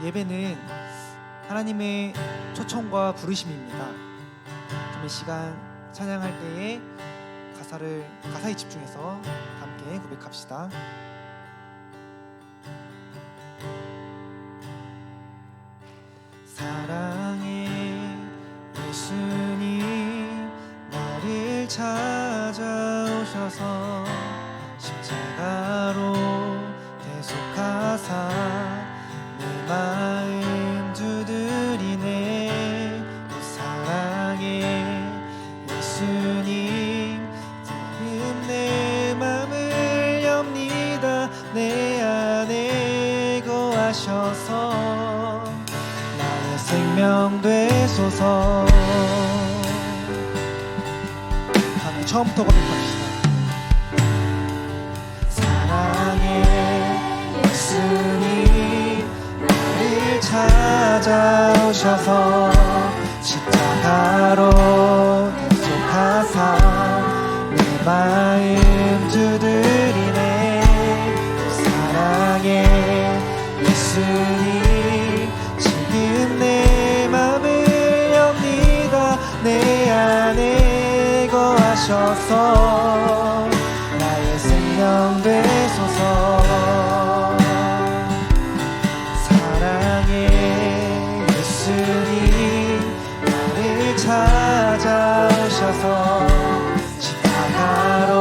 예배는 하나님의 초청과 부르심입니다. 이 시간 찬양할 때에 가사에 집중해서 함께 고백합시다. 사랑의 예수님 나를 찾아오셔서 십자가로 대속하사 내 마음 두드리네. 사랑의 예수님 지금 내 맘을 엽니다. 내 안에 거하셔서 나의 생명 되소서. 다음에 처음부터 고백합시다. 사랑의 예수님 나를 찾아오셔서 십자가로 대속하사 내 마음 두드리네. 사랑의 예수님 지금 내 맘을 엽니다. 내 안에 거하셔서 나의 생명 되소서. 사랑의 예수님 나를 찾아오셔서 십자가로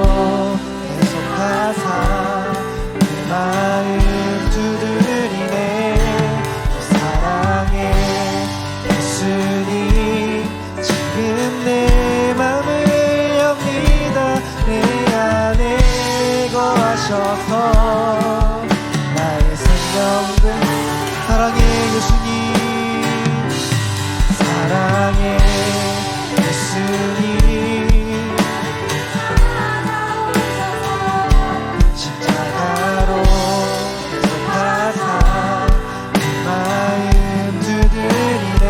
대속하사 내 마음 두드리네. 사랑의 예수님 지금 내 맘을 엽니다. 내 안에 거하셔서 나의 생명 된 사랑의 예수님. 사랑의 예수님 십자가로 대속하사 내 마음 두드리네.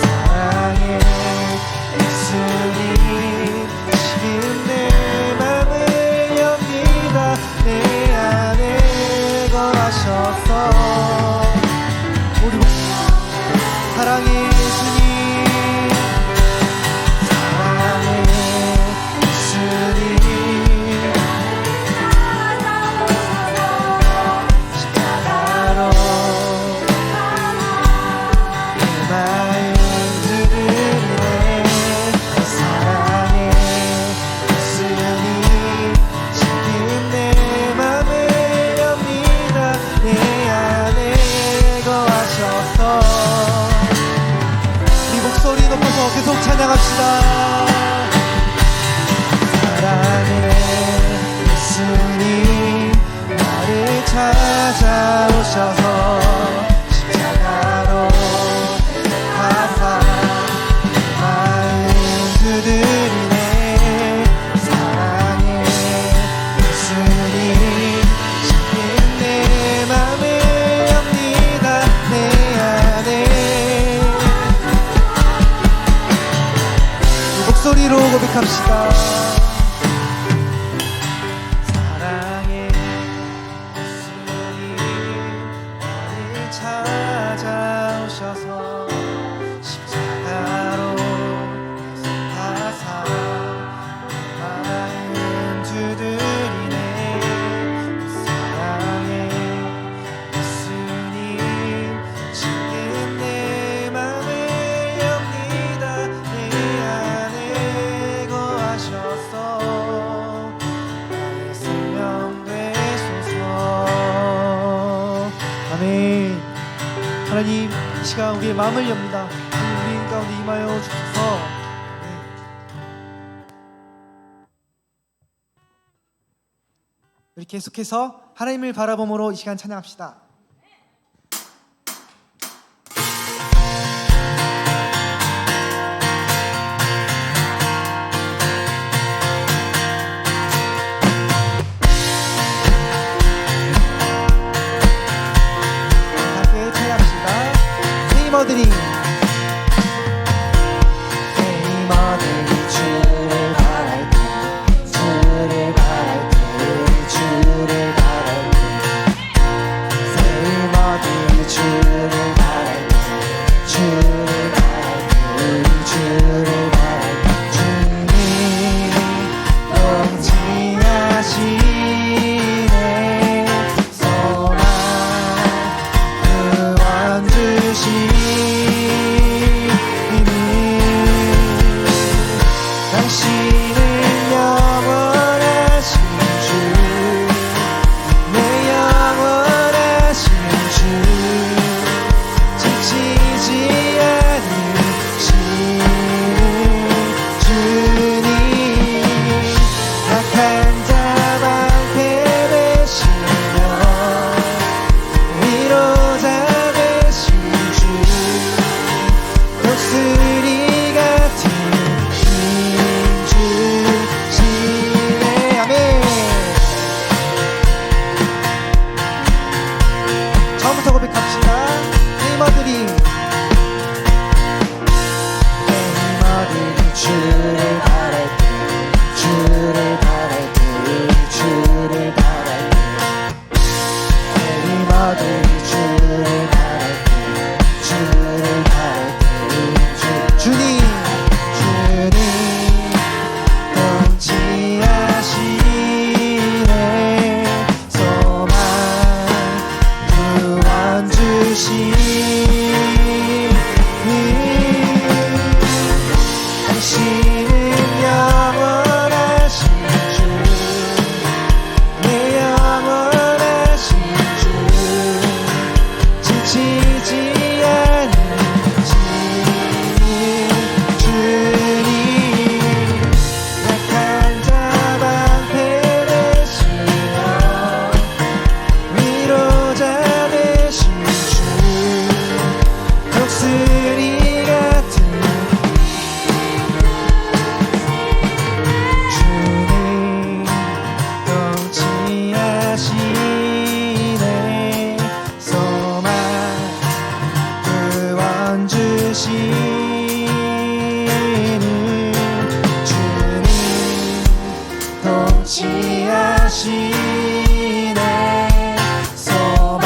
사랑의 예수님 지금 내 맘을 엽니다. 내 안에 거하셔서 우리 사랑의 예수님. 사랑의 예수님 십자가로 내 마음 두드리네. 사랑의 예수님 지금 내 맘을 엽니다. 내 안에 거하셔서 우리 목소리 높여서 계속 찬양합시다. 사랑의 예수님 나를 찾아오셔서 십자가로 대속하사 내 마음 두드리네. 사랑의 예수님 지금 내 맘을 엽니다. 내 안에 목소리로 고백합시다. 사랑의 예수님 나를 찾아오셔서 십자가로 대속하사 내 마음 두드리네. 사랑의 예수님 지금 내 맘을 엽니다. 내 안에 거하셔서 나의 생명 되소서. 아멘. 하나님 이 시간 우리의 마음을 엽니다. 우리 가운데 임하여 주셔서 우리 계속해서 하나님을 바라봄으로 이 시간 찬양합시다. 함께 찬양합시다. 세이머들이 주를 바랄 때 주를 바랄 때 주를 바랄 때 세이머들이 주를 통치하시네 소망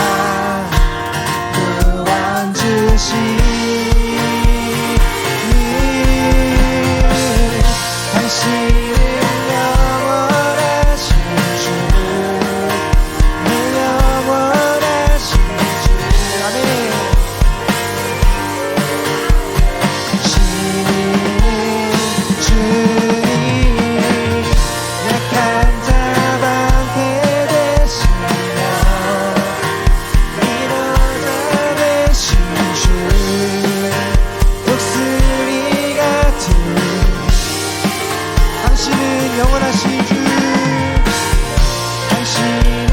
구원 주시네 당신은 영원하신 주 내 영원하신 주 아멘 당신은 주님 약한 자 방패 되시며 위로자 되신 주 독수리 같은 당신은 영원하신 주 당신은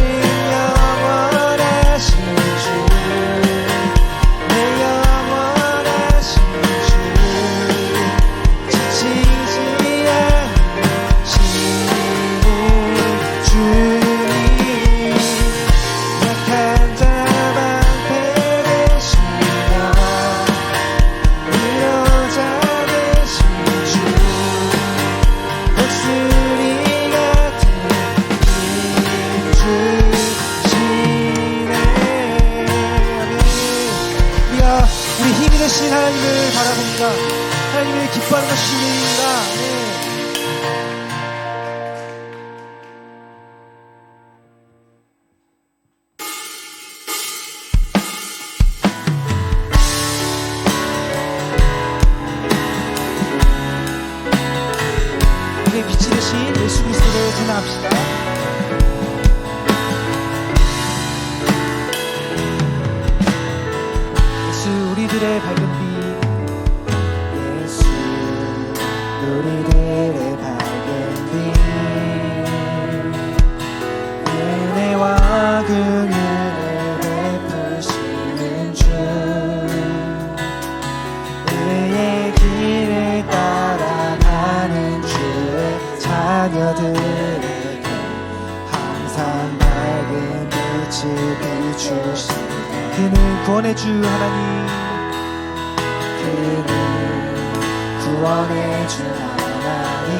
영원하신 주 내 영원하신 주 지치지 않으시는 주님 약한 자 방패 되시며 위로자 되신 주 독수리 같은 힘 주시네 우리가 우리 힘이 되신 하나님을 바라봅니다. 하나님을 기뻐하는 것이 주님입니다. 우리의 빛이 되신 예수 그리스도를 찬양합시다. 예수 우리들의 밝은 빛 예수 우리들의 밝은 빛 은혜와 긍휼을 베푸시는 주 의의 길을 따라가는 주의 자녀들에게 항상 밝은 빛을 비추시는 그는 구원의 주 하나님 그는 구원의 주 하나님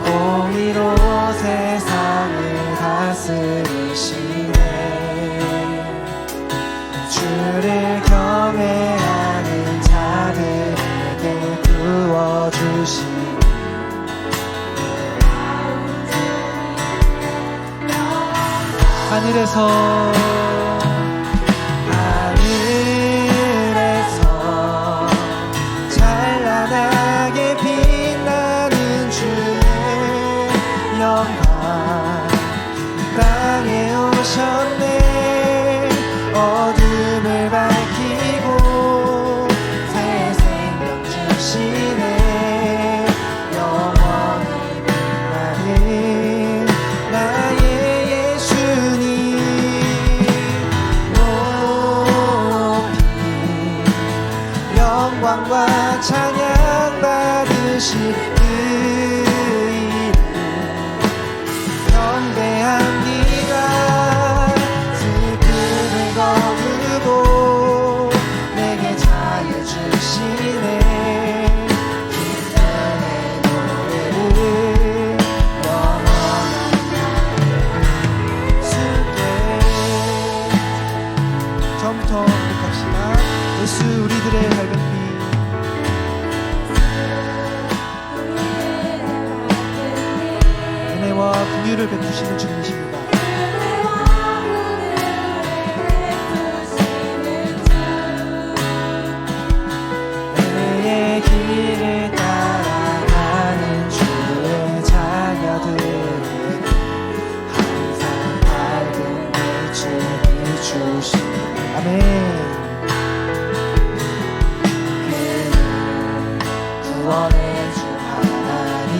공의로 세상을 다스리시네 주를 경외하는 자들에게 부어주시네 하늘에서 찬란하게 빛나는 주의 영광 이 땅에 오셨네 어둠을 밝히고 새 생명 주시네 영원히 빛나는 나의 예수님 높이 영광과 찬양 받으실 그 이름 경배합니다 슬픔을 거두고 내게 자유 주시네 기쁨의 노래를 영원한 주께 처음부터 기록합시다. 예수 우리들의 밝은 빛 은혜와 긍휼을 베푸시는 주님이십니다. 은혜의 길을 따라가는 주의 자녀들에게 항상 밝은 빛을 비추시네 아멘 구원의 주 하나님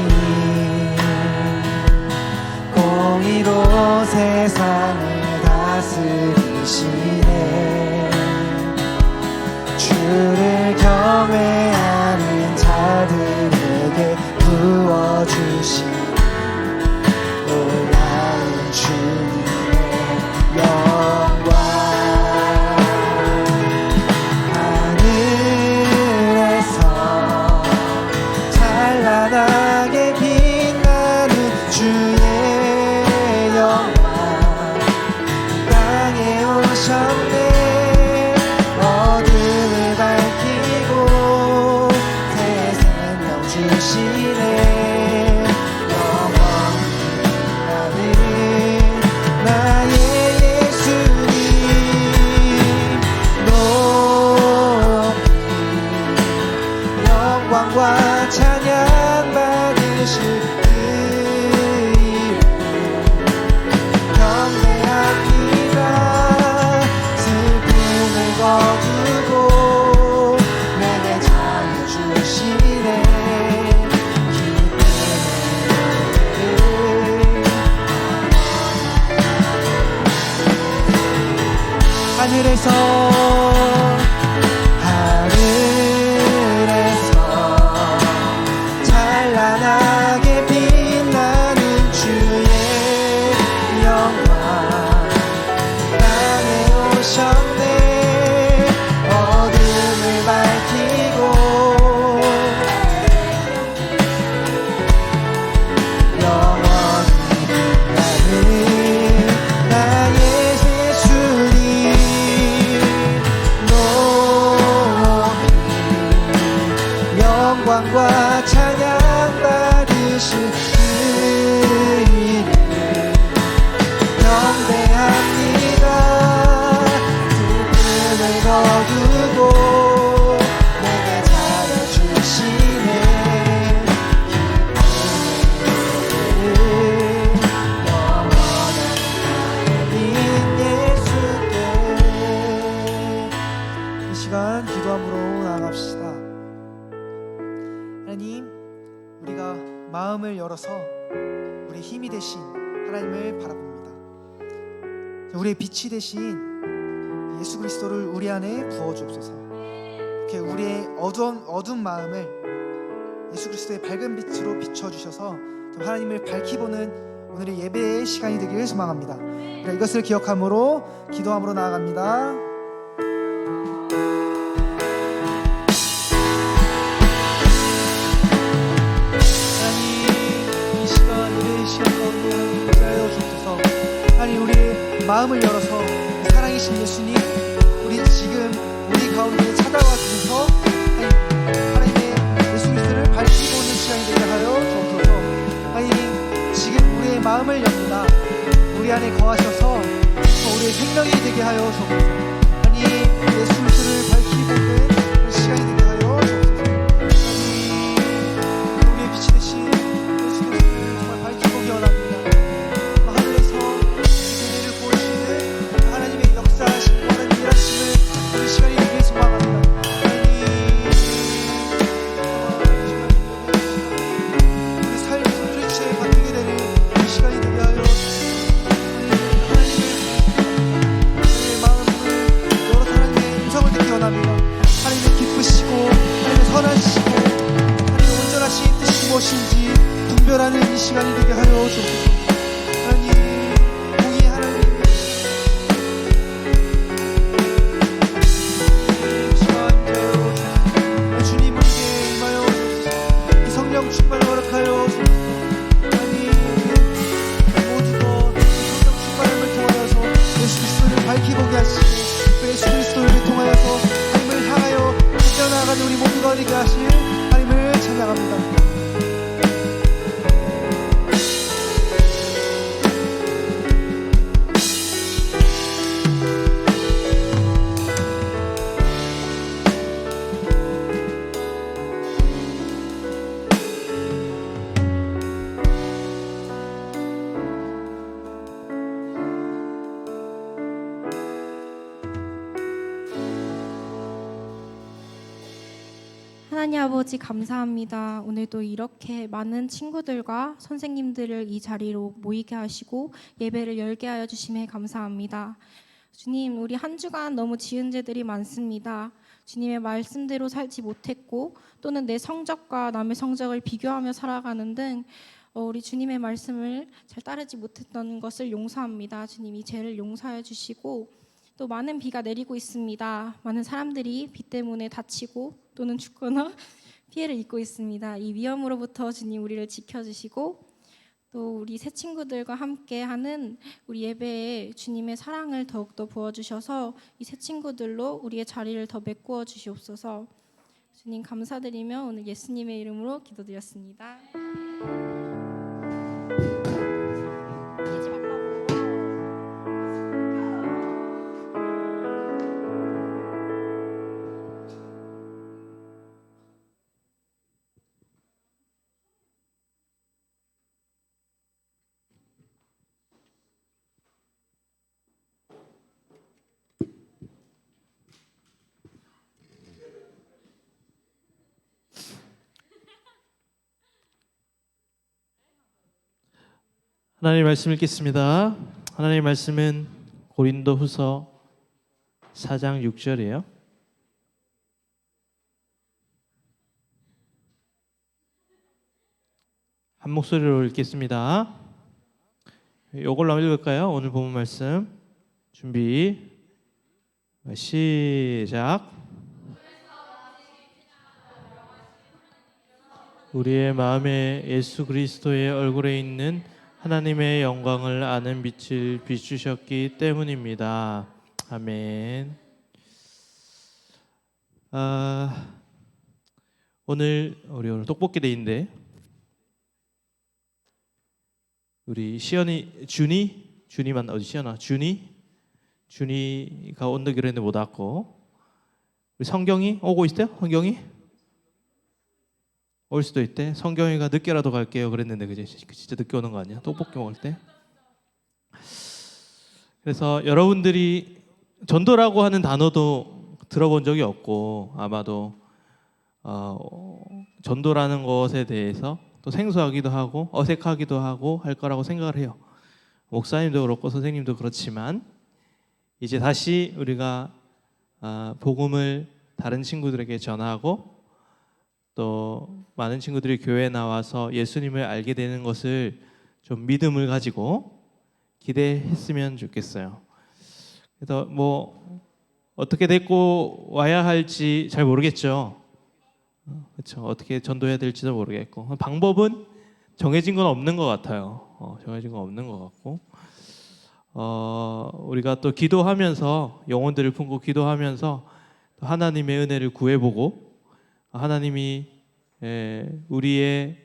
공의로 세상을 다스리시네 주를 경외하는 자들에게 부어주신 놀라운 주님의 영광 하늘에서 찬란하게 빛나는 하늘에서 찬란하게 빛나는 주의 영광 땅에 오셨네. 어둠을 밝히고 영원히 빛나는 나의 예수님 높이 영광과 찬양 받으실 그이를 경배합니다. 두근을 거두고 내게 잘해주시네. 영원한 나의 예수께. 이 시간 기도함으로 나아갑시다. 하나님, 우리가 마음을 열어서 우리 힘이 되신 하나님을 바라봅니다. 우리의 빛이 되신 예수 그리스도를 우리 안에 부어주옵소서. 이렇게 우리의 어두운 마음을 예수 그리스도의 밝은 빛으로 비춰주셔서 하나님을 밝히보는 오늘의 예배의 시간이 되기를 소망합니다. 이것을 기억함으로 기도함으로 나아갑니다. 하나님, 우리 마음을 열어서 사랑이신 예수님, 우리 지금 우리 가운데 찾아와 주셔서 하나님의 예수 그리스도를 밝히고 있는 시간이 되게 하여 주옵소서. 하나님, 지금 우리의 마음을 엽니다. 우리 안에 거하셔서 우리의 생명이 되게 하여 주옵소서. 하나님, 예수 그리스도를 밝히고 있는 시간이 되게 하여 주옵소서. 하나님, 우리의 빛이 되신 예수 그리스도를 정말 밝히고 기원합니다. 무엇인지 분별하는 이 시간이 되게 하여 주옵소서. 하나님, 공의 하나님, 주님 우리에게 임하여 주옵소서. 이 성령 충만을 허락하여 주옵소서. 하나님, 모두도 성령 충만을 통하여서 예수 그리스도를 밝히보게 하시고 또 예수 그리스도를 통하여서 하나님을 향하여 달려나가는 우리 모두가 되게 하실 하나님을 찬양합니다. 하나님 아버지, 감사합니다. 오늘도 이렇게 많은 친구들과 선생님들을 이 자리로 모이게 하시고 예배를 열게 하여 주심에 감사합니다. 주님, 우리 한 주간 너무 지은 죄들이 많습니다. 주님의 말씀대로 살지 못했고 또는 내 성적과 남의 성적을 비교하며 살아가는 등 우리 주님의 말씀을 잘 따르지 못했던 것을 용서합니다. 주님, 이 죄를 용서해 주시고 또 많은 비가 내리고 있습니다. 많은 사람들이 비 때문에 다치고 또는 죽거나 피해를 입고 있습니다. 이 위험으로부터 주님 우리를 지켜주시고 또 우리 새 친구들과 함께 하는 우리 예배에 주님의 사랑을 더욱더 부어주셔서 이 새 친구들로 우리의 자리를 더 메꾸어 주시옵소서. 주님 감사드리며 오늘 예수님의 이름으로 기도드렸습니다. 하나님의 말씀 읽겠습니다. 하나님의 말씀은 고린도후서 4장 6절이에요. 한 목소리로 읽겠습니다. 이걸로 한번 읽을까요? 오늘 본문 말씀 준비 시작. 우리의 마음에 예수 그리스도의 얼굴에 있는 하나님의 영광을 아는 빛을 비추셨기 때문입니다. 아멘. 오늘 떡볶이 데이인데 우리 시연이 준이만 어디 시연아 준이가 온다기로 했는데 못 왔고, 우리 성경이 오고 있어요? 성경이 올 수도 있대. 성경이가 늦게라도 갈게요 그랬는데 그제 진짜 늦게 오는 거 아니야? 떡볶이 먹을 때. 그래서 여러분들이 전도라고 하는 단어도 들어본 적이 없고 아마도 전도라는 것에 대해서 또 생소하기도 하고 어색하기도 하고 할 거라고 생각을 해요. 목사님도 그렇고 선생님도 그렇지만 이제 다시 우리가 복음을 다른 친구들에게 전하고 또 많은 친구들이 교회에 나와서 예수님을 알게 되는 것을 좀 믿음을 가지고 기대했으면 좋겠어요. 그래서 뭐 어떻게 데리고 와야 할지 잘 모르겠죠. 그렇죠. 어떻게 전도해야 될지도 모르겠고 방법은 정해진 건 없는 것 같아요. 정해진 건 없는 것 같고 우리가 또 기도하면서 영혼들을 품고 기도하면서 하나님의 은혜를 구해보고 하나님이 우리의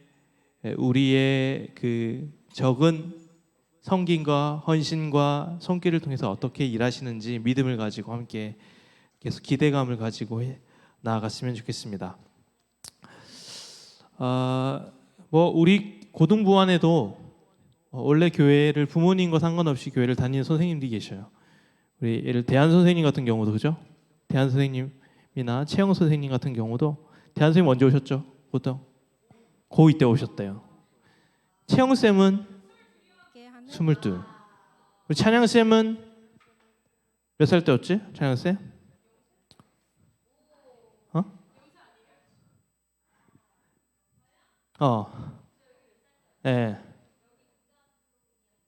그 적은 성김과 헌신과 손길을 통해서 어떻게 일하시는지 믿음을 가지고 함께 계속 기대감을 가지고 나아갔으면 좋겠습니다. 뭐 우리 고등부 안에도 원래 교회를 부모님과 상관없이 교회를 다니는 선생님들이 계셔요. 우리 예를 대한 선생님 같은 경우도 그죠? 대한 선생님이나 채영 선생님 같은 경우도 대한 선생님 언제 오셨죠? 보통 고2 때 오셨대요. 채영 쌤은 22. 우리 찬양 쌤은 몇 살 때였지? 찬양 쌤? 네.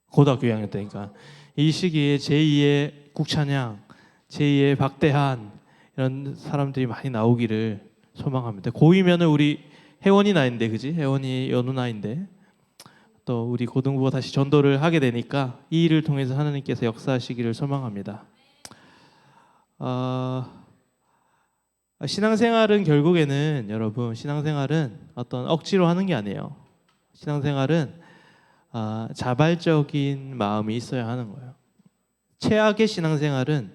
고등학교 2학년 때니까 이 시기에 제2의 국찬양, 제2의 박대한 이런 사람들이 많이 나오기를 소망합니다. 고2면은 우리 혜원이 나인데, 그지? 혜원이 연우 나인데 또 우리 고등부가 다시 전도를 하게 되니까 이 일을 통해서 하나님께서 역사하시기를 소망합니다. 신앙생활은 결국에는 여러분 신앙생활은 어떤 억지로 하는 게 아니에요. 신앙생활은 자발적인 마음이 있어야 하는 거예요. 최악의 신앙생활은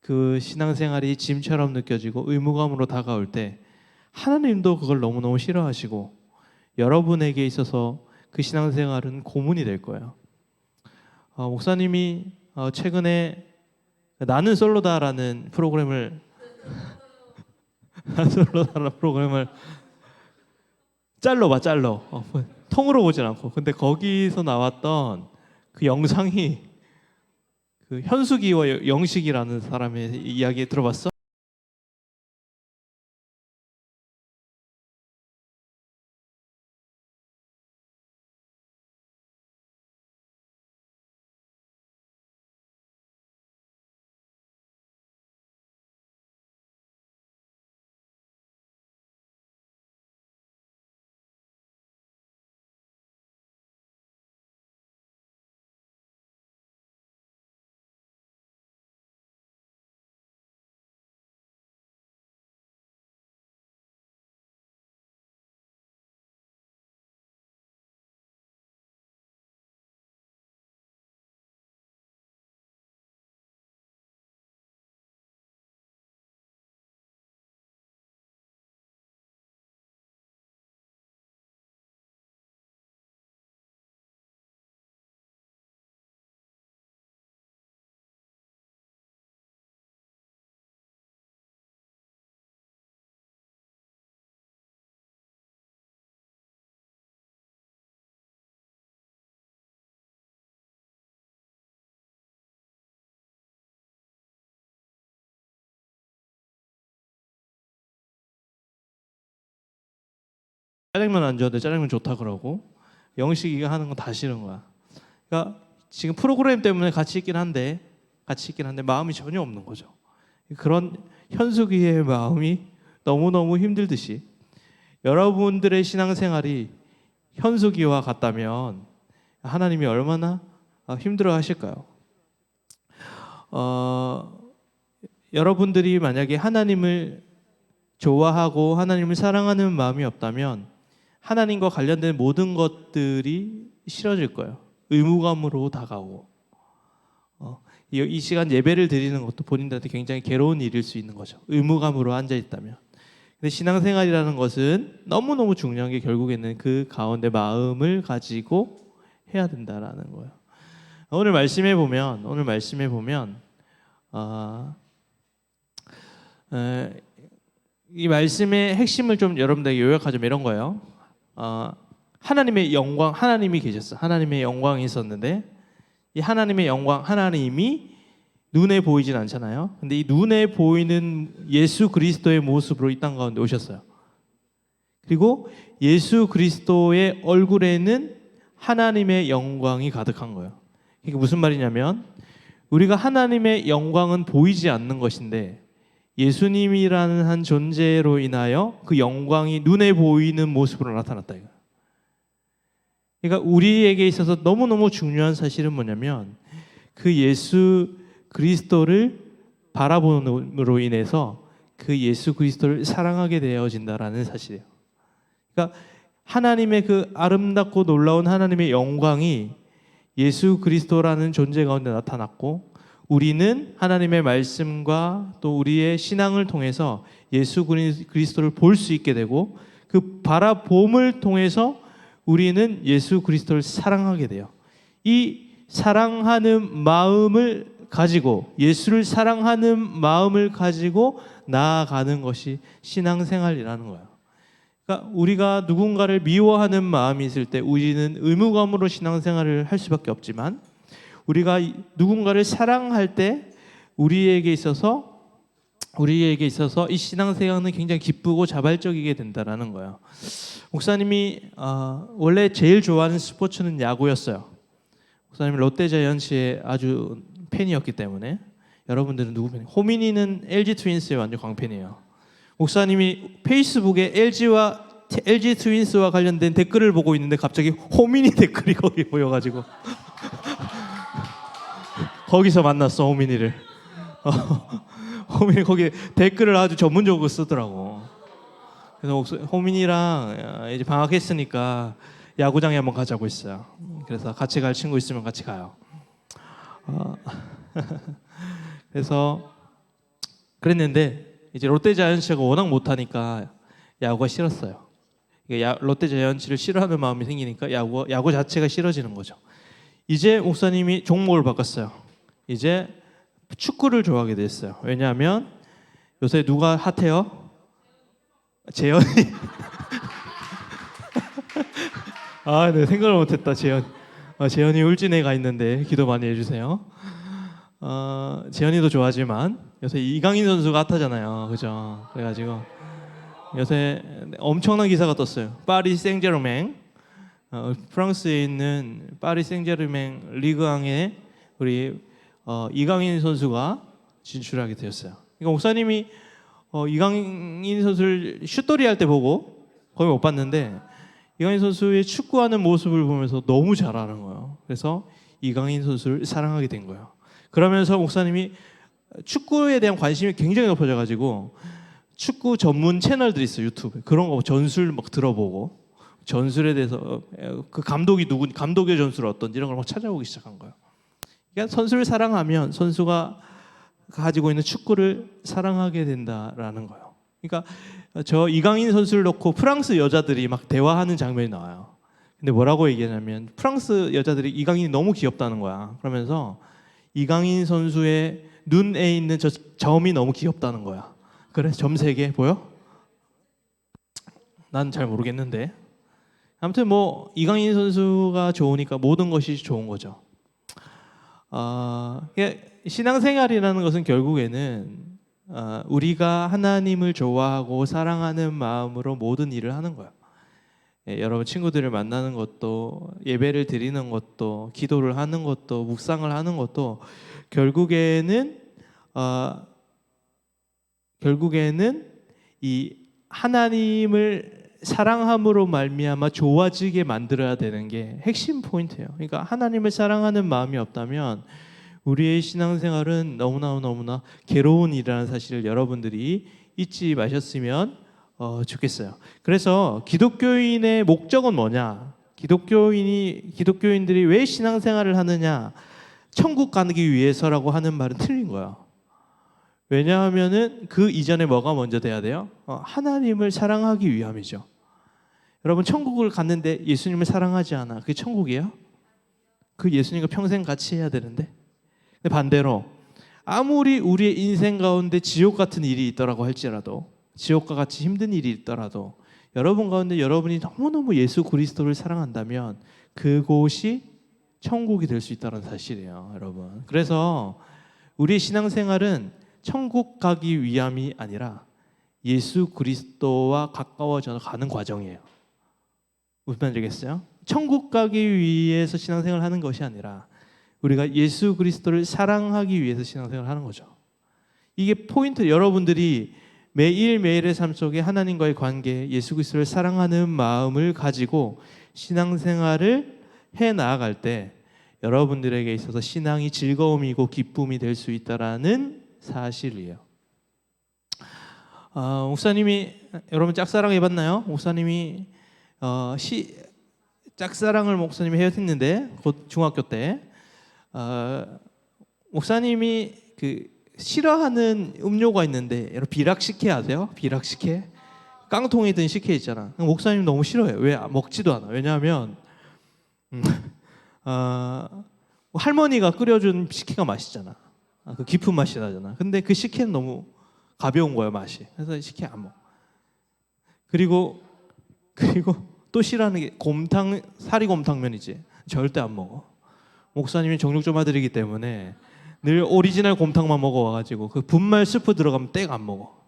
그 신앙생활이 짐처럼 느껴지고 의무감으로 다가올 때 하나님도 그걸 너무너무 싫어하시고 여러분에게 있어서 그 신앙생활은 고문이 될 거예요. 목사님이 최근에 나는 솔로다라는 프로그램을 짤로 봐, 짤로. 통으로 보진 않고. 근데 거기서 나왔던 그 영상이 그 현숙이와 영식이라는 사람의 이야기 들어봤어? 짜장면 안 좋아하는데 짜장면 좋다 그러고 영식이가 하는 건 다 싫은 거야. 그러니까 지금 프로그램 때문에 같이 있긴 한데 마음이 전혀 없는 거죠. 그런 현숙이의 마음이 너무너무 힘들듯이 여러분들의 신앙생활이 현숙이와 같다면 하나님이 얼마나 힘들어 하실까요? 여러분들이 만약에 하나님을 좋아하고 하나님을 사랑하는 마음이 없다면 하나님과 관련된 모든 것들이 싫어질 거예요. 의무감으로 다가오고 이 시간 예배를 드리는 것도 본인들한테 굉장히 괴로운 일일 수 있는 거죠. 의무감으로 앉아 있다면. 근데 신앙생활이라는 것은 너무너무 중요한 게 결국에는 그 가운데 마음을 가지고 해야 된다라는 거예요. 오늘 말씀에 보면 이 말씀의 핵심을 좀 여러분들에게 요약하자면 이런 거예요. 하나님의 영광, 하나님이 계셨어. 하나님의 영광이 있었는데 이 하나님의 영광, 하나님이 눈에 보이진 않잖아요. 근데 이 눈에 보이는 예수 그리스도의 모습으로 이 땅 가운데 오셨어요. 그리고 예수 그리스도의 얼굴에는 하나님의 영광이 가득한 거예요. 이게 무슨 말이냐면 우리가 하나님의 영광은 보이지 않는 것인데 예수님이라는 한 존재로 인하여 그 영광이 눈에 보이는 모습으로 나타났다 이거. 그러니까 우리에게 있어서 너무너무 중요한 사실은 뭐냐면 그 예수 그리스도를 바라봄으로 인해서 그 예수 그리스도를 사랑하게 되어진다라는 사실이에요. 그러니까 하나님의 그 아름답고 놀라운 하나님의 영광이 예수 그리스도라는 존재 가운데 나타났고 우리는 하나님의 말씀과 또 우리의 신앙을 통해서 예수 그리스도를 볼 수 있게 되고 그 바라봄을 통해서 우리는 예수 그리스도를 사랑하게 돼요. 이 사랑하는 마음을 가지고 예수를 사랑하는 마음을 가지고 나아가는 것이 신앙생활이라는 거예요. 그러니까 우리가 누군가를 미워하는 마음이 있을 때 우리는 의무감으로 신앙생활을 할 수밖에 없지만 우리가 누군가를 사랑할 때 우리에게 있어서 이 신앙생활은 굉장히 기쁘고 자발적이게 된다라는 거예요. 목사님이 원래 제일 좋아하는 스포츠는 야구였어요. 목사님이 롯데자이언츠의 아주 팬이었기 때문에 여러분들은 누구 팬이에요? 호민이는 LG 트윈스의 완전 광팬이에요. 목사님이 페이스북에 LG 트윈스와 관련된 댓글을 보고 있는데 갑자기 호민이 댓글이 거기 보여가지고 거기서 만났어 호민이를. 호민이 거기 댓글을 아주 전문적으로 쓰더라고. 그래서 호민이랑 이제 방학했으니까 야구장에 한번 가자고 했어요. 그래서 같이 갈 친구 있으면 같이 가요. 그래서 그랬는데 이제 롯데자이언츠가 워낙 못하니까 야구가 싫었어요. 롯데자이언츠를 싫어하는 마음이 생기니까 야구 자체가 싫어지는 거죠. 이제 목사님이 종목을 바꿨어요. 이제 축구를 좋아하게 됐어요. 왜냐하면 요새 누가 핫해요? 재현이. 네, 생각을 못했다. 재현이 울진에 가 있는데 기도 많이 해주세요. 재현이도 좋아하지만 요새 이강인 선수가 핫하잖아요, 그죠? 그래가지고 요새 엄청난 기사가 떴어요. 파리 생제르맹, 프랑스에 있는 파리 생제르맹 리그왕에 우리 이강인 선수가 진출하게 되었어요. 그러니까 목사님이 이강인 선수를 슛돌이 할 때 보고 거의 못 봤는데 이강인 선수의 축구하는 모습을 보면서 너무 잘하는 거예요. 그래서 이강인 선수를 사랑하게 된 거예요. 그러면서 목사님이 축구에 대한 관심이 굉장히 높아져가지고 축구 전문 채널들이 있어요, 유튜브에. 그런 거 전술 막 들어보고 전술에 대해서 그 감독이 누군, 감독의 전술은 어떤지 이런 걸 막 찾아보기 시작한 거예요. 그러니까 선수를 사랑하면 선수가 가지고 있는 축구를 사랑하게 된다라는 거예요. 그러니까 저 이강인 선수를 놓고 프랑스 여자들이 막 대화하는 장면이 나와요. 근데 뭐라고 얘기하냐면 프랑스 여자들이 이강인이 너무 귀엽다는 거야. 그러면서 이강인 선수의 눈에 있는 저 점이 너무 귀엽다는 거야. 그래? 점 3개 보여? 난 잘 모르겠는데. 아무튼 뭐 이강인 선수가 좋으니까 모든 것이 좋은 거죠. 신앙생활이라는 것은 결국에는 우리가 하나님을 좋아하고 사랑하는 마음으로 모든 일을 하는 거예요. 여러분 친구들을 만나는 것도, 예배를 드리는 것도, 기도를 하는 것도, 묵상을 하는 것도 결국에는 이 하나님을 사랑함으로 말미암아 좋아지게 만들어야 되는 게 핵심 포인트예요. 그러니까 하나님을 사랑하는 마음이 없다면 우리의 신앙생활은 너무나 괴로운 일이라는 사실을 여러분들이 잊지 마셨으면 좋겠어요. 그래서 기독교인의 목적은 뭐냐? 기독교인들이 왜 신앙생활을 하느냐? 천국 가기 위해서라고 하는 말은 틀린 거예요. 왜냐하면은 그 이전에 뭐가 먼저 돼야 돼요? 하나님을 사랑하기 위함이죠. 여러분 천국을 갔는데 예수님을 사랑하지 않아. 그게 천국이에요? 그 예수님과 평생 같이 해야 되는데. 근데 반대로 아무리 우리의 인생 가운데 지옥 같은 일이 있더라고 할지라도, 지옥과 같이 힘든 일이 있더라도 여러분 가운데 여러분이 너무너무 예수 그리스도를 사랑한다면 그곳이 천국이 될 수 있다는 사실이에요, 여러분. 그래서 우리의 신앙생활은 천국 가기 위함이 아니라 예수 그리스도와 가까워져 가는 과정이에요. 무슨 말이겠어요? 천국 가기 위해서 신앙생활을 하는 것이 아니라 우리가 예수 그리스도를 사랑하기 위해서 신앙생활을 하는 거죠. 이게 포인트. 여러분들이 매일매일의 삶 속에 하나님과의 관계, 예수 그리스도를 사랑하는 마음을 가지고 신앙생활을 해 나아갈 때 여러분들에게 있어서 신앙이 즐거움이고 기쁨이 될 수 있다라는 사실이에요. 목사님이, 여러분 짝사랑 해봤나요? 목사님이 짝사랑을 목사님이 했는데, 곧 중학교 때 목사님이 그 싫어하는 음료가 있는데, 여러분 비락식혜 아세요? 비락식혜? 깡통에 든 식혜 있잖아. 목사님 너무 싫어해요. 왜 먹지도 않아? 왜냐하면 할머니가 끓여준 식혜가 맛있잖아. 그 깊은 맛이 나잖아. 근데 그 식혜는 너무 가벼운 거예요, 맛이. 그래서 식혜 안 먹어. 그리고 또 싫어하는 게 사리곰탕면이지. 절대 안 먹어. 목사님이 정육 좀 해드리기 때문에 늘 오리지널 곰탕만 먹어와가지고 그 분말 스프 들어가면 땡 안 먹어.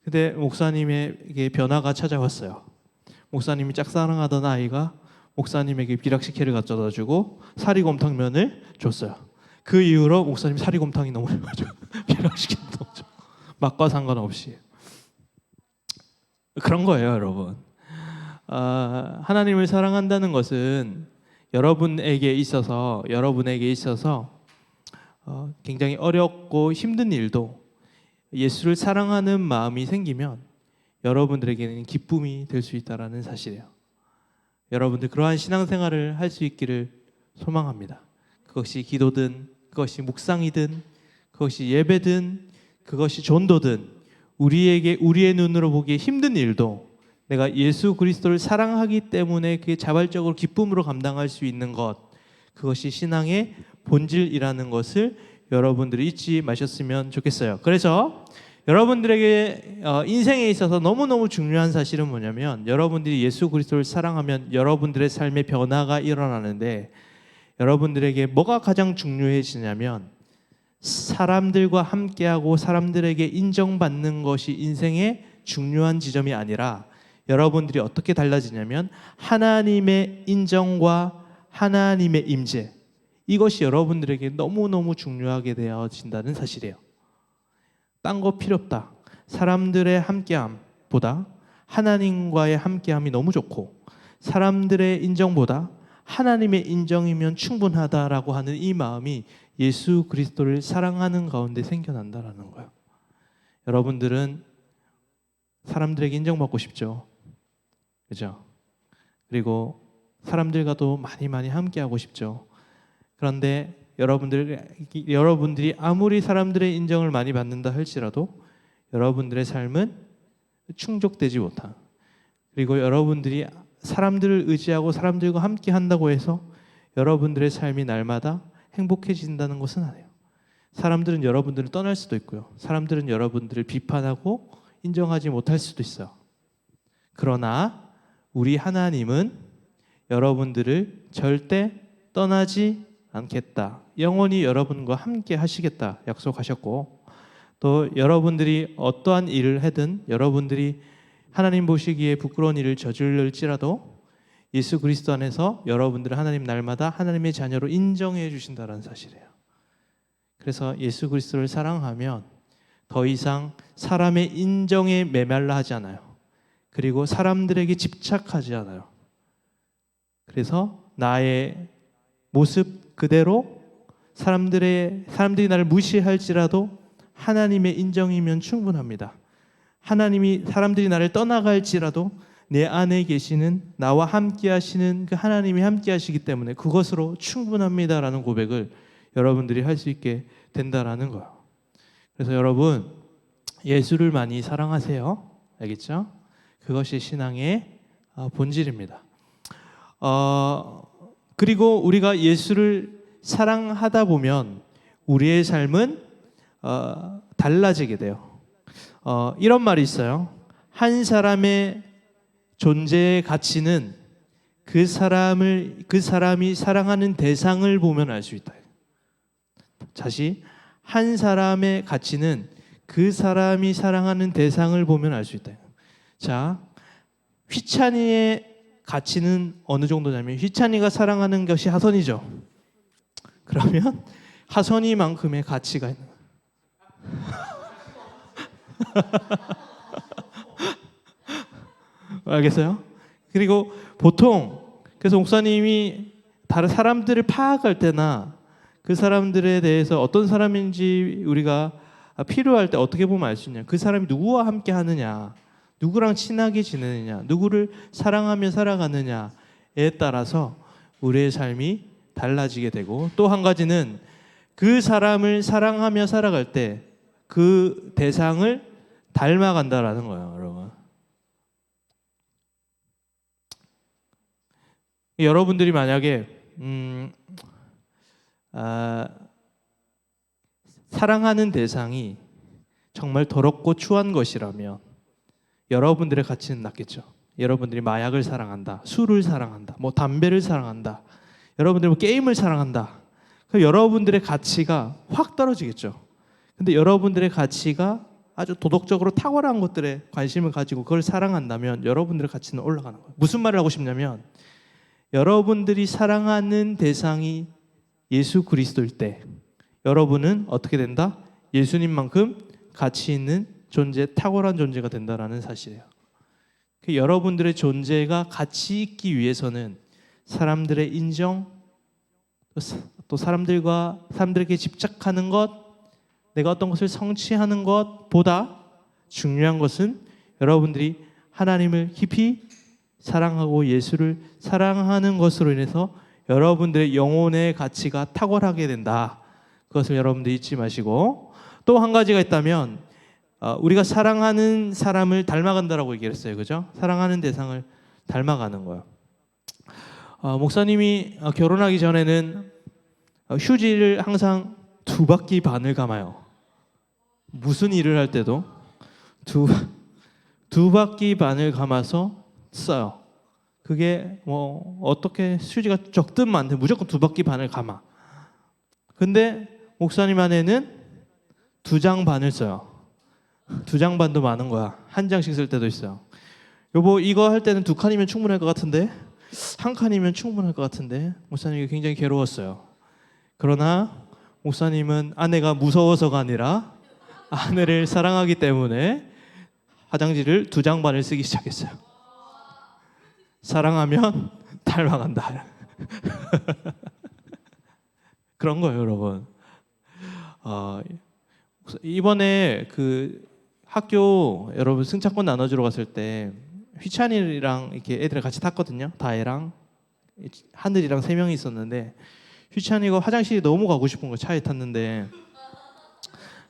근데 목사님에게 변화가 찾아왔어요. 목사님이 짝사랑하던 아이가 목사님에게 비락식혜를 갖다 주고 사리곰탕면을 줬어요. 그 이후로 목사님 사리곰탕이 너무 좋아져. 비락식혜 너무 좋아. 맛과 상관없이. 그런 거예요, 여러분. 하나님을 사랑한다는 것은 여러분에게 있어서 굉장히 어렵고 힘든 일도 예수를 사랑하는 마음이 생기면 여러분들에게는 기쁨이 될 수 있다는 사실이에요. 여러분들 그러한 신앙생활을 할 수 있기를 소망합니다. 그것이 기도든, 그것이 묵상이든, 그것이 예배든, 그것이 전도든, 우리의 눈으로 보기에 힘든 일도 내가 예수 그리스도를 사랑하기 때문에 그게 자발적으로 기쁨으로 감당할 수 있는 것, 그것이 신앙의 본질이라는 것을 여러분들이 잊지 마셨으면 좋겠어요. 그래서 여러분들에게 인생에 있어서 너무너무 중요한 사실은 뭐냐면, 여러분들이 예수 그리스도를 사랑하면 여러분들의 삶에 변화가 일어나는데, 여러분들에게 뭐가 가장 중요해지냐면 사람들과 함께하고 사람들에게 인정받는 것이 인생의 중요한 지점이 아니라, 여러분들이 어떻게 달라지냐면 하나님의 인정과 하나님의 임재, 이것이 여러분들에게 너무너무 중요하게 되어진다는 사실이에요. 딴 거 필요 없다. 사람들의 함께함보다 하나님과의 함께함이 너무 좋고, 사람들의 인정보다 하나님의 인정이면 충분하다라고 하는 이 마음이 예수 그리스도를 사랑하는 가운데 생겨난다라는 거예요. 여러분들은 사람들에게 인정받고 싶죠. 그죠? 그리고 사람들과도 많이 함께하고 싶죠. 그런데 여러분들이 아무리 사람들의 인정을 많이 받는다 할지라도 여러분들의 삶은 충족되지 못한, 그리고 여러분들이 사람들을 의지하고 사람들과 함께 한다고 해서 여러분들의 삶이 날마다 행복해진다는 것은 아니에요. 사람들은 여러분들을 떠날 수도 있고요. 사람들은 여러분들을 비판하고 인정하지 못할 수도 있어요. 그러나 우리 하나님은 여러분들을 절대 떠나지 않겠다, 영원히 여러분과 함께 하시겠다 약속하셨고, 또 여러분들이 어떠한 일을 하든, 여러분들이 하나님 보시기에 부끄러운 일을 저질렀지라도 예수 그리스도 안에서 여러분들을 하나님 날마다 하나님의 자녀로 인정해 주신다는 사실이에요. 그래서 예수 그리스도를 사랑하면 더 이상 사람의 인정에 메말라 하지 않아요. 그리고 사람들에게 집착하지 않아요. 그래서 나의 모습 그대로 사람들이 나를 무시할지라도 하나님의 인정이면 충분합니다. 사람들이 나를 떠나갈지라도 내 안에 계시는 나와 함께 하시는 그 하나님이 함께 하시기 때문에 그것으로 충분합니다라는 고백을 여러분들이 할 수 있게 된다라는 거예요. 그래서 여러분 예수를 많이 사랑하세요. 알겠죠? 그것이 신앙의 본질입니다. 그리고 우리가 예수를 사랑하다 보면 우리의 삶은 달라지게 돼요. 이런 말이 있어요. 한 사람의 존재의 가치는 그 사람이 사랑하는 대상을 보면 알 수 있다. 다시 한 사람의 가치는 그 사람이 사랑하는 대상을 보면 알 수 있다. 자, 휘찬이의 가치는 어느 정도냐면 휘찬이가 사랑하는 것이 하선이죠. 그러면 하선이만큼의 가치가 있는 알겠어요? 그리고 보통 그래서 목사님이 다른 사람들을 파악할 때나 그 사람들에 대해서 어떤 사람인지 우리가 필요할 때 어떻게 보면 알 수 있냐, 그 사람이 누구와 함께 하느냐, 누구랑 친하게 지내느냐, 누구를 사랑하며 살아가느냐에 따라서 우리의 삶이 달라지게 되고, 또 한 가지는 그 사람을 사랑하며 살아갈 때 그 대상을 닮아간다라는 거예요, 여러분. 여러분들이 만약에 사랑하는 대상이 정말 더럽고 추한 것이라면 여러분들의 가치는 낮겠죠. 여러분들이 마약을 사랑한다, 술을 사랑한다, 뭐 담배를 사랑한다, 여러분들이 뭐 게임을 사랑한다. 그럼 여러분들의 가치가 확 떨어지겠죠. 근데 여러분들의 가치가 아주 도덕적으로 탁월한 것들에 관심을 가지고 그걸 사랑한다면 여러분들의 가치는 올라가는 거예요. 무슨 말을 하고 싶냐면 여러분들이 사랑하는 대상이 예수 그리스도일 때 여러분은 어떻게 된다? 예수님만큼 가치 있는 존재, 탁월한 존재가 된다라는 사실이에요. 여러분들의 존재가 가치 있기 위해서는 사람들의 인정, 또 사람들에게 집착하는 것, 내가 어떤 것을 성취하는 것보다 중요한 것은 여러분들이 하나님을 깊이 사랑하고 예수를 사랑하는 것으로 인해서 여러분들의 영혼의 가치가 탁월하게 된다. 그것을 여러분들 잊지 마시고, 또 한 가지가 있다면 우리가 사랑하는 사람을 닮아간다라고 얘기했어요. 그죠? 사랑하는 대상을 닮아가는 거예요. 목사님이 결혼하기 전에는 휴지를 항상 2바퀴 반을 감아요. 무슨 일을 할 때도 두 바퀴 반을 감아서 써요. 그게 뭐 어떻게 휴지가 적든 많든 무조건 2바퀴 반을 감아. 근데 목사님 안에는 2장 반을 써요. 2장 반도 많은 거야. 1장씩 쓸 때도 있어요. 여보, 이거 할 때는 2칸이면 충분할 것 같은데, 1칸이면 충분할 것 같은데. 목사님이 굉장히 괴로웠어요. 그러나 목사님은 아내가 무서워서가 아니라 아내를 사랑하기 때문에 화장지를 2장 반을 쓰기 시작했어요. 사랑하면 닮아간다. 그런 거예요, 여러분. 이번에 그 학교 여러분 승차권 나눠주러 갔을 때 휘찬이랑 이렇게 애들 같이 탔거든요. 다혜랑 하늘이랑 3명이 있었는데 휘찬이가 화장실이 너무 가고 싶은 거 차에 탔는데,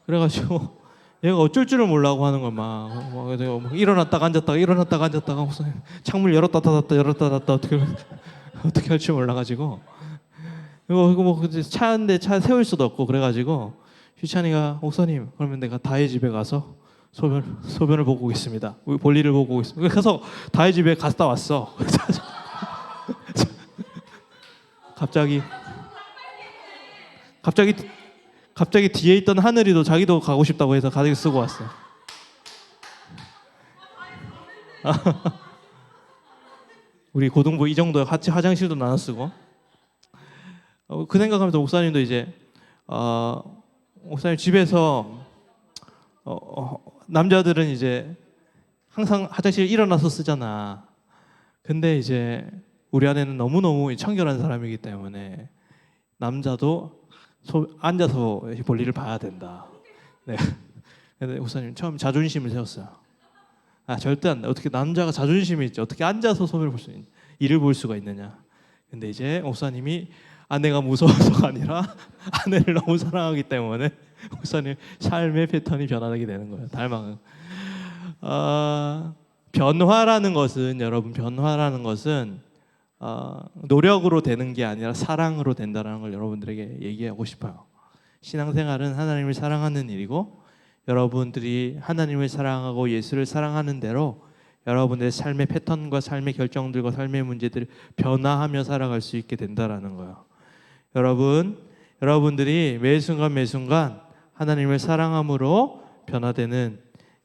그래가지고 얘가 어쩔 줄을 몰라고 하는 거야. 막 일어났다가 앉았다가 무슨 창문 열었다 닫았다 어떻게 할 줄 몰라가지고 이거 뭐 차인데 차 세울 수도 없고 그래가지고 휘찬이가 목사님 그러면 내가 다혜 집에 가서 소변을 보고 오겠습니다. 볼일을 보고 오겠습니다. 그래서 다혜 집에 갔다 왔어. 갑자기 뒤에 있던 하늘이도 자기도 가고 싶다고 해서 가득 쓰고 왔어. 우리 고등부 이 정도 같이 화장실도 나눠 쓰고. 그 생각하면서 목사님도 이제 목사님 집에서 남자들은 이제 항상 화장실 일어나서 쓰잖아. 근데 이제 우리 아내는 너무너무 청결한 사람이기 때문에 남자도 앉아서 볼일을 봐야 된다. 네. 근데 목사님 처음 자존심을 세웠어요. 절대 안 돼. 어떻게 남자가 자존심이 있지? 어떻게 앉아서 손을 볼 수 있냐? 일을 볼 수가 있느냐? 근데 이제 목사님이 아내가 무서워서가 아니라 아내를 너무 사랑하기 때문에 목사님 삶의 패턴이 변화하게 되는 거예요. 닮아가는. 변화라는 것은 여러분 변화라는 것은 노력으로 되는 게 아니라 사랑으로 된다는 걸 여러분들에게 얘기하고 싶어요. 신앙생활은 하나님을 사랑하는 일이고 여러분들이 하나님을 사랑하고 예수를 사랑하는 대로 여러분들의 삶의 패턴과 삶의 결정들과 삶의 문제들을 변화하며 살아갈 수 있게 된다라는 거예요. 여러분들이 매 순간 하나님을 사랑함으로 변화되는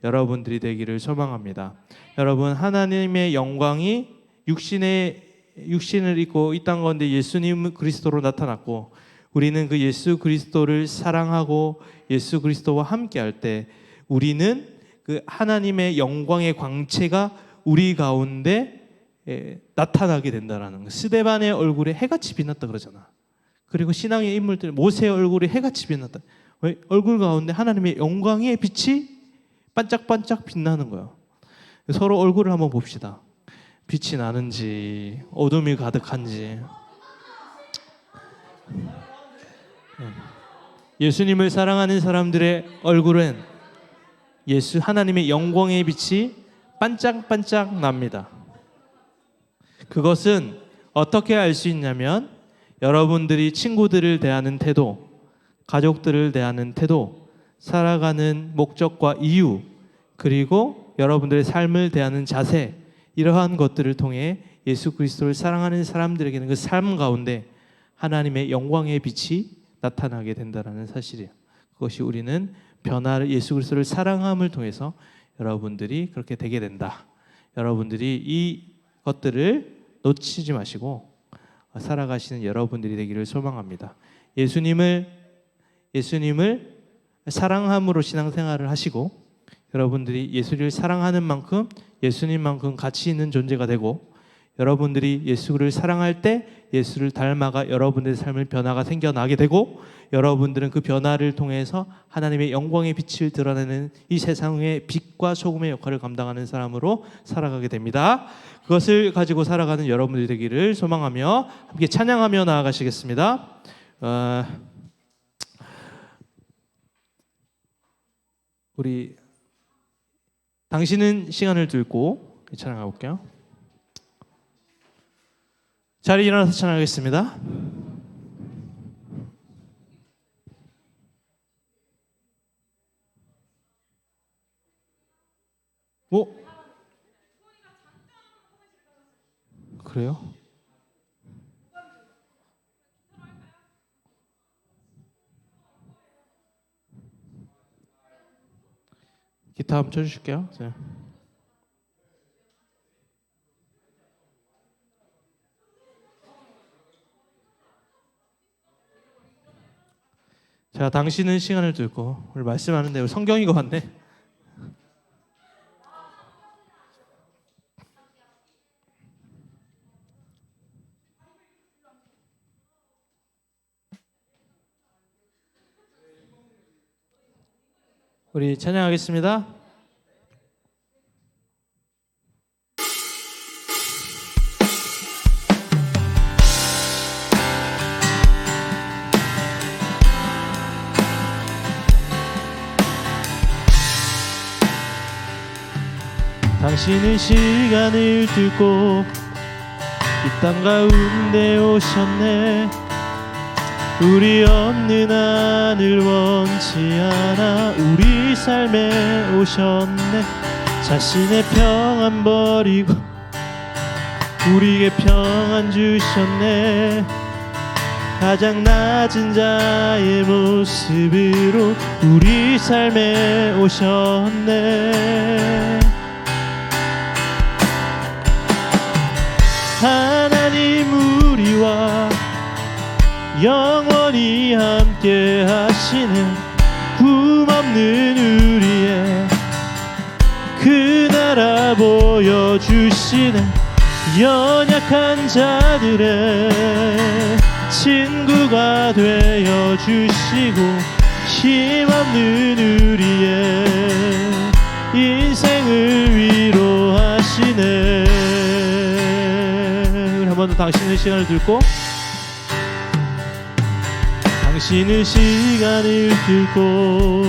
여러분들이 되기를 소망합니다. 여러분 하나님의 영광이 육신을 입고 이 땅 가운데 예수님 그리스도로 나타났고 우리는 그 예수 그리스도를 사랑하고 예수 그리스도와 함께 할 때 우리는 그 하나님의 영광의 광채가 우리 가운데 나타나게 된다라는 거. 스데반의 얼굴에 해같이 빛났다 그러잖아. 그리고 신앙의 인물들 모세의 얼굴에 해같이 빛났다. 왜? 얼굴 가운데 하나님의 영광의 빛이 반짝반짝 빛나는 거예요. 서로 얼굴을 한번 봅시다. 빛이 나는지 어둠이 가득한지. 예수님을 사랑하는 사람들의 얼굴은 예수 하나님의 영광의 빛이 반짝반짝 납니다. 그것은 어떻게 알 수 있냐면 여러분들이 친구들을 대하는 태도, 가족들을 대하는 태도, 살아가는 목적과 이유, 그리고 여러분들의 삶을 대하는 자세, 이러한 것들을 통해 예수 그리스도를 사랑하는 사람들에게는 그 삶 가운데 하나님의 영광의 빛이 나타나게 된다는 사실이에요. 그것이 우리는 변화를 예수 그리스도를 사랑함을 통해서 여러분들이 그렇게 되게 된다. 여러분들이 이 것들을 놓치지 마시고 살아가시는 여러분들이 되기를 소망합니다. 예수님을 사랑함으로 신앙생활을 하시고 여러분들이 예수를 사랑하는 만큼 예수님만큼 가치 있는 존재가 되고 여러분들이 예수를 사랑할 때 예수를 닮아가 여러분들의 삶의 변화가 생겨나게 되고 여러분들은 그 변화를 통해서 하나님의 영광의 빛을 드러내는 이 세상의 빛과 소금의 역할을 감당하는 사람으로 살아가게 됩니다. 그것을 가지고 살아가는 여러분들이 되기를 소망하며 함께 찬양하며 나아가시겠습니다. 우리 당신은 시간을 들고 찬양해 볼게요. 자리 일어나서 찬양하겠습니다. 그래요? 기타 한번 쳐주실게요. 네. 자, 당신은 시간을 들고 오늘 말씀하는데 성경이 것 같네. 우리 찬양하겠습니다. 당신은 시간을 들고 이 땅 가운데 오셨네. 우리 없는 하늘 원치 않아 우리 삶에 오셨네. 자신의 평안 버리고 우리에게 평안 주셨네. 가장 낮은 자의 모습으로 우리 삶에 오셨네. 하나님 우리와 영원히 함께 하시는 꿈없는 우리의 그 나라 보여주시는 연약한 자들의 친구가 되어주시고 힘없는 우리의 인생을 위로하시네. 우리 한 번 더 당신의 시간을 들고, 당신은 시간을 들고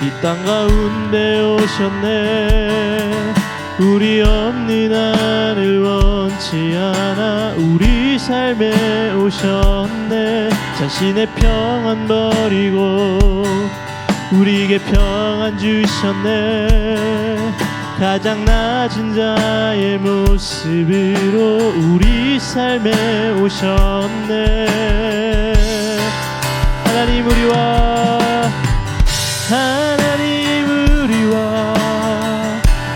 이 땅 가운데 오셨네. 우리 없는 하늘 원치 않아 우리 삶에 오셨네. 자신의 평안 버리고 우리에게 평안 주셨네. 가장 낮은 자의 모습으로 우리 삶에 오셨네. 하나님 우리와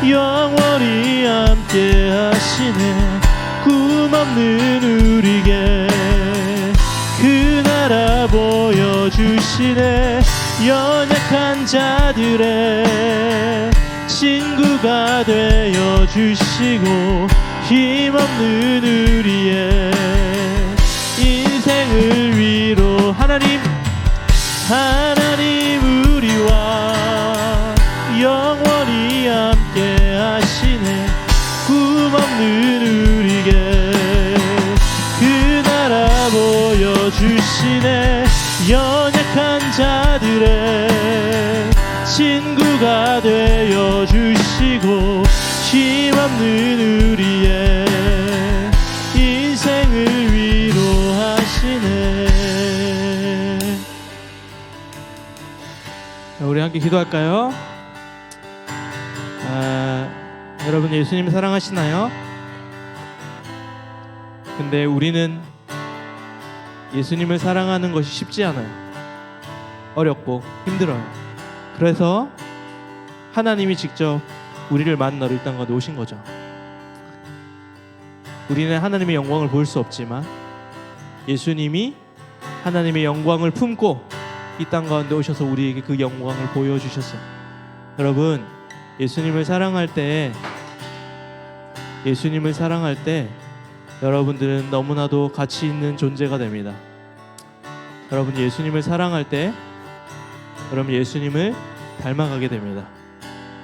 영원히 함께 하시네. 꿈없는 우리에게 그 나라 보여주시네. 연약한 자들의 친구가 되어주시고 힘없는 우리의 인생을 위로 하나님 우리와 영원히 함께 하시네. 꿈없는 우리에게 그 나라 보여주시네. 연약한 자들의 친구가 되어주시고 힘없는 우리의 인생을 위로하시네. 우리 함께 기도할까요? 여러분 예수님 사랑하시나요? 근데 우리는 예수님을 사랑하는 것이 쉽지 않아요. 어렵고 힘들어요. 그래서 하나님이 직접 우리를 만나러 이 땅 가운데 오신 거죠. 우리는 하나님의 영광을 볼 수 없지만 예수님이 하나님의 영광을 품고 이 땅 가운데 오셔서 우리에게 그 영광을 보여주셨어요. 여러분 예수님을 사랑할 때 여러분들은 너무나도 가치 있는 존재가 됩니다. 여러분 예수님을 사랑할 때 여러분 예수님을 닮아가게 됩니다.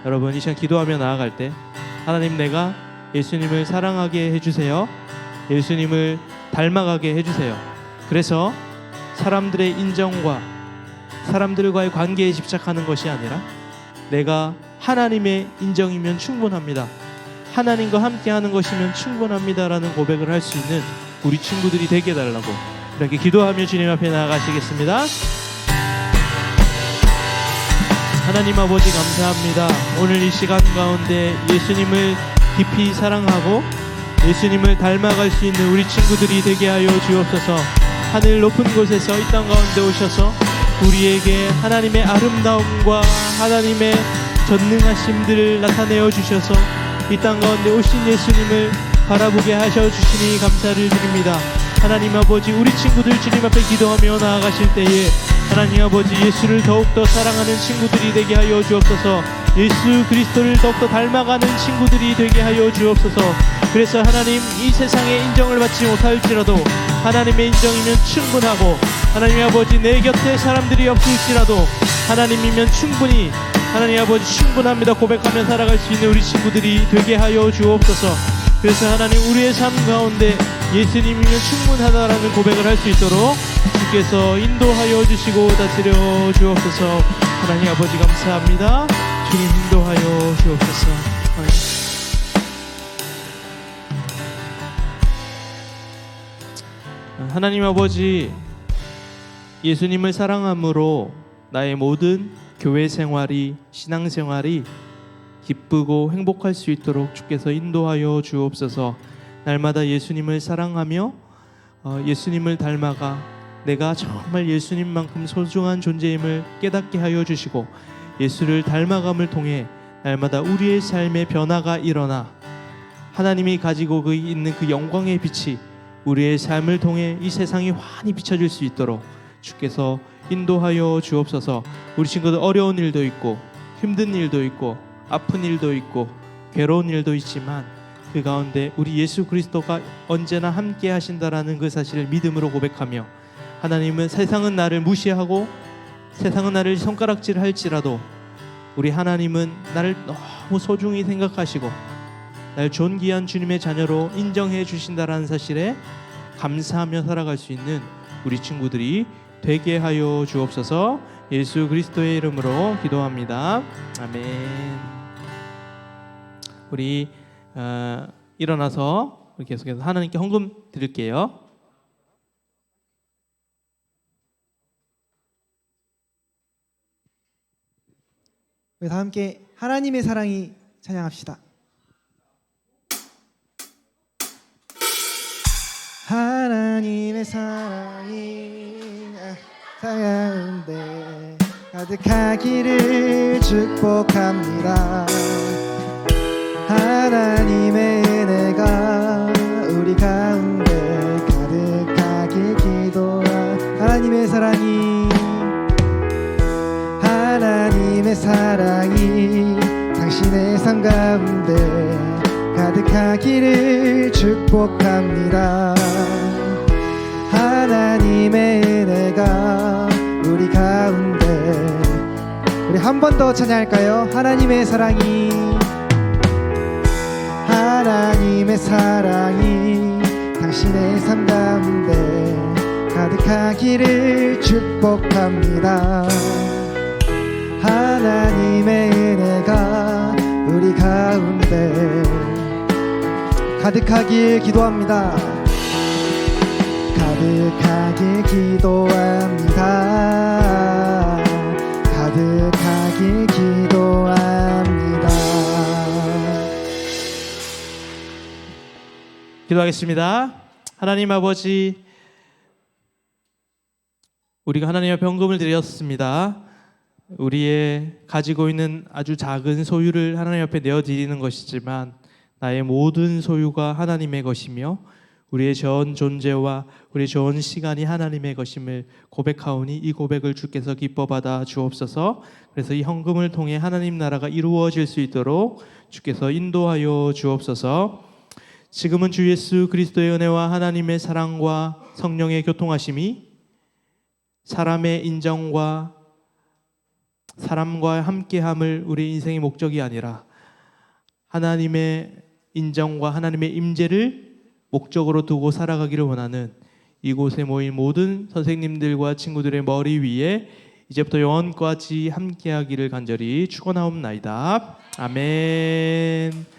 여러분 이 시간 기도하며 나아갈 때 하나님 내가 예수님을 사랑하게 해주세요. 예수님을 닮아가게 해주세요. 그래서 사람들의 인정과 사람들과의 관계에 집착하는 것이 아니라 내가 하나님의 인정이면 충분합니다. 하나님과 함께하는 것이면 충분합니다라는 고백을 할 수 있는 우리 친구들이 되게 해달라고 이렇게 기도하며 주님 앞에 나아가시겠습니다. 하나님 아버지 감사합니다. 오늘 이 시간 가운데 예수님을 깊이 사랑하고 예수님을 닮아갈 수 있는 우리 친구들이 되게 하여 주옵소서. 하늘 높은 곳에서 이 땅 가운데 오셔서 우리에게 하나님의 아름다움과 하나님의 전능하심들을 나타내어 주셔서 이 땅 가운데 오신 예수님을 바라보게 하셔 주시니 감사를 드립니다. 하나님 아버지 우리 친구들 주님 앞에 기도하며 나아가실 때에 하나님 아버지 예수를 더욱더 사랑하는 친구들이 되게 하여 주옵소서. 예수 그리스도를 더욱더 닮아가는 친구들이 되게 하여 주옵소서. 그래서 하나님 이 세상에 인정을 받지 못할지라도 하나님의 인정이면 충분하고 하나님 아버지 내 곁에 사람들이 없을지라도 하나님이면 충분히 하나님 아버지 충분합니다 고백하며 살아갈 수 있는 우리 친구들이 되게 하여 주옵소서. 그래서 하나님 우리의 삶 가운데 예수님이면 충분하다라는 고백을 할 수 있도록 주께서 인도하여 주시고 다스려 주옵소서. 하나님 아버지 감사합니다. 주님 인도하여 주옵소서. 하나님 아버지 예수님을 사랑함으로 나의 모든 교회 생활이 신앙생활이 기쁘고 행복할 수 있도록 주께서 인도하여 주옵소서. 날마다 예수님을 사랑하며 예수님을 닮아가 내가 정말 예수님만큼 소중한 존재임을 깨닫게 하여 주시고 예수를 닮아감을 통해 날마다 우리의 삶에 변화가 일어나 하나님이 가지고 있는 그 영광의 빛이 우리의 삶을 통해 이 세상이 환히 비춰질 수 있도록 주께서 인도하여 주옵소서. 우리 친구들 어려운 일도 있고 힘든 일도 있고 아픈 일도 있고 괴로운 일도 있지만 그 가운데 우리 예수 그리스도가 언제나 함께 하신다라는 그 사실을 믿음으로 고백하며, 하나님은 세상은 나를 무시하고 세상은 나를 손가락질 할지라도 우리 하나님은 나를 너무 소중히 생각하시고 나를 존귀한 주님의 자녀로 인정해 주신다라는 사실에 감사하며 살아갈 수 있는 우리 친구들이 되게 하여 주옵소서. 예수 그리스도의 이름으로 기도합니다. 아멘. 우리 일어나서 계속해서 하나님께 헌금 드릴게요. 우리 다 함께 하나님의 사랑이 찬양합시다. 하나님의 사랑이 가운데 가득하기를 축복합니다. 하나님의 은혜가 우리 가운데 가득하길 기도하. 하나님의 사랑이 당신의 삶 가운데 가득하기를 축복합니다. 하나님의 은혜가 우리 가운데. 우리 한 번 더 찬양할까요? 하나님의 사랑이 당신의 삶 가운데 가득하기를 축복합니다. 하나님의 은혜가 우리 가운데 가득하길 기도합니다. 가득하길 기도합니다. 가득하길 기도합니다. 기도하겠습니다. 하나님 아버지, 우리가 하나님 앞에 헌금을 드렸습니다. 우리의 가지고 있는 아주 작은 소유를 하나님 앞에 내어드리는 것이지만 나의 모든 소유가 하나님의 것이며 우리의 전 존재와 우리의 전 시간이 하나님의 것임을 고백하오니 이 고백을 주께서 기뻐받아 주옵소서. 그래서 이 헌금을 통해 하나님 나라가 이루어질 수 있도록 주께서 인도하여 주옵소서. 지금은 주 예수 그리스도의 은혜와 하나님의 사랑과 성령의 교통하심이 사람의 인정과 사람과 함께함을 우리 인생의 목적이 아니라 하나님의 인정과 하나님의 임재를 목적으로 두고 살아가기를 원하는 이곳에 모인 모든 선생님들과 친구들의 머리 위에 이제부터 영원까지 함께하기를 간절히 축원하옵나이다. 아멘.